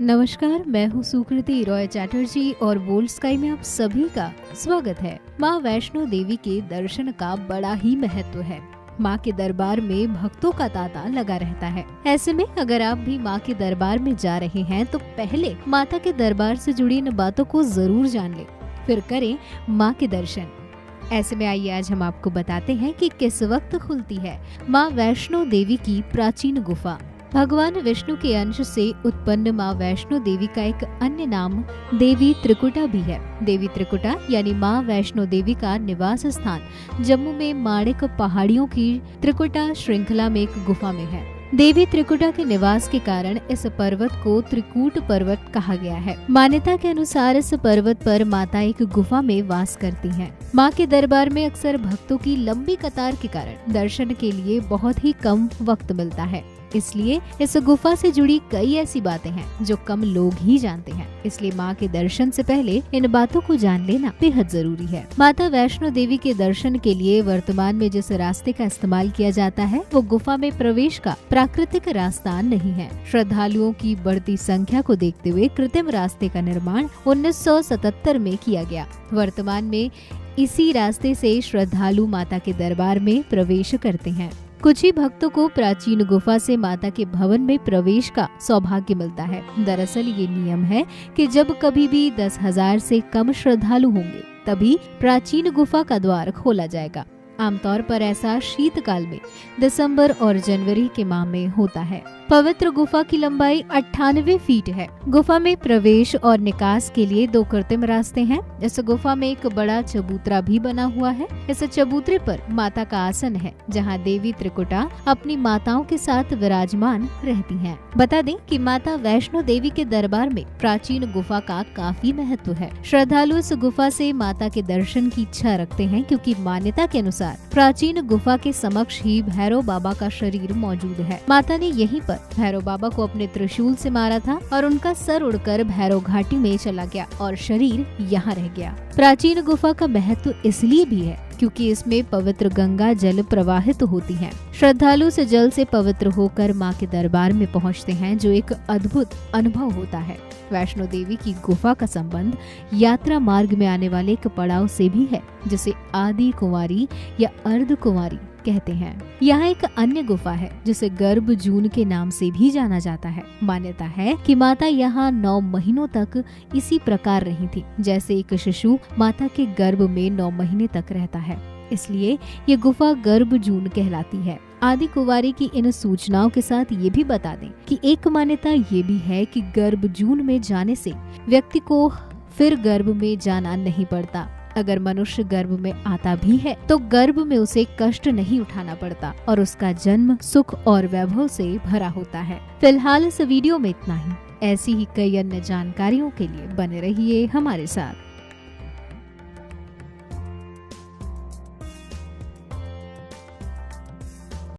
नमस्कार, मैं हूँ सुकृति रॉय चैटर्जी और बोल्ड स्काई में आप सभी का स्वागत है। माँ वैष्णो देवी के दर्शन का बड़ा ही महत्व है। माँ के दरबार में भक्तों का तांता लगा रहता है। ऐसे में अगर आप भी माँ के दरबार में जा रहे हैं तो पहले माता के दरबार से जुड़ी इन बातों को जरूर जान ले, फिर करें माँ के दर्शन। ऐसे में आइए आज हम आपको बताते हैं कि किस वक्त खुलती है माँ वैष्णो देवी की प्राचीन गुफा। भगवान विष्णु के अंश से उत्पन्न माँ वैष्णो देवी का एक अन्य नाम देवी त्रिकुटा भी है। देवी त्रिकुटा यानी माँ वैष्णो देवी का निवास स्थान जम्मू में माणिक पहाड़ियों की त्रिकुटा श्रृंखला में एक गुफा में है। देवी त्रिकुटा के निवास के कारण इस पर्वत को त्रिकूट पर्वत कहा गया है। मान्यता के अनुसार इस पर्वत पर माता एक गुफा में वास करती हैं। माँ के दरबार में अक्सर भक्तों की लंबी कतार के कारण दर्शन के लिए बहुत ही कम वक्त मिलता है, इसलिए इस गुफा से जुड़ी कई ऐसी बातें हैं जो कम लोग ही जानते हैं। इसलिए माँ के दर्शन से पहले इन बातों को जान लेना बेहद जरूरी है। माता वैष्णो देवी के दर्शन के लिए वर्तमान में जिस रास्ते का इस्तेमाल किया जाता है वो गुफा में प्रवेश का प्राकृतिक रास्ता नहीं है। श्रद्धालुओं की बढ़ती संख्या को देखते हुए कृत्रिम रास्ते का निर्माण 1977 में किया गया। वर्तमान में इसी रास्ते से श्रद्धालु माता के दरबार में प्रवेश करते हैं। कुछ ही भक्तों को प्राचीन गुफा से माता के भवन में प्रवेश का सौभाग्य मिलता है। दरअसल ये नियम है कि जब कभी भी 10,000 से कम श्रद्धालु होंगे तभी प्राचीन गुफा का द्वार खोला जाएगा। आमतौर पर ऐसा शीतकाल में दिसंबर और जनवरी के माह में होता है। पवित्र गुफा की लंबाई 98 फीट है। गुफा में प्रवेश और निकास के लिए 2 कृत्रिम रास्ते हैं। इस गुफा में एक बड़ा चबूतरा भी बना हुआ है। इस चबूतरे पर माता का आसन है, जहां देवी त्रिकुटा अपनी माताओं के साथ विराजमान रहती हैं। बता दें कि माता वैष्णो देवी के दरबार में प्राचीन गुफा का काफी महत्व है। श्रद्धालु इस गुफा से माता के दर्शन की इच्छा रखते हैं, क्योंकि मान्यता के अनुसार प्राचीन गुफा के समक्ष ही भैरव बाबा का शरीर मौजूद है। माता ने यहीं पर भैरव बाबा को अपने त्रिशूल से मारा था और उनका सर उड़कर भैरव घाटी में चला गया और शरीर यहाँ रह गया। प्राचीन गुफा का महत्व इसलिए भी है क्योंकि इसमें पवित्र गंगा जल प्रवाहित होती है। श्रद्धालु से जल से पवित्र होकर माँ के दरबार में पहुँचते हैं, जो एक अद्भुत अनुभव होता है। वैष्णो देवी की गुफा का संबंध यात्रा मार्ग में आने वाले एक पड़ाव से भी है, जिसे आदि कुंवारी या अर्ध कुंवारी कहते हैं। यहाँ एक अन्य गुफा है जिसे गर्भ जून के नाम से भी जाना जाता है। मान्यता है कि माता यहाँ 9 महीनों तक इसी प्रकार रही थी, जैसे एक शिशु माता के गर्भ में 9 महीने तक रहता है। इसलिए ये गुफा गर्भ जून कहलाती है। आदि कुंवारी की इन सूचनाओं के साथ ये भी बता दें कि एक मान्यता ये भी है कि गर्भ जून में जाने से व्यक्ति को फिर गर्भ में जाना नहीं पड़ता। अगर मनुष्य गर्भ में आता भी है तो गर्भ में उसे कष्ट नहीं उठाना पड़ता और उसका जन्म सुख और वैभव से भरा होता है। फिलहाल इस वीडियो में इतना ही। ऐसी ही कई अन्य जानकारियों के लिए बने रहिए हमारे साथ।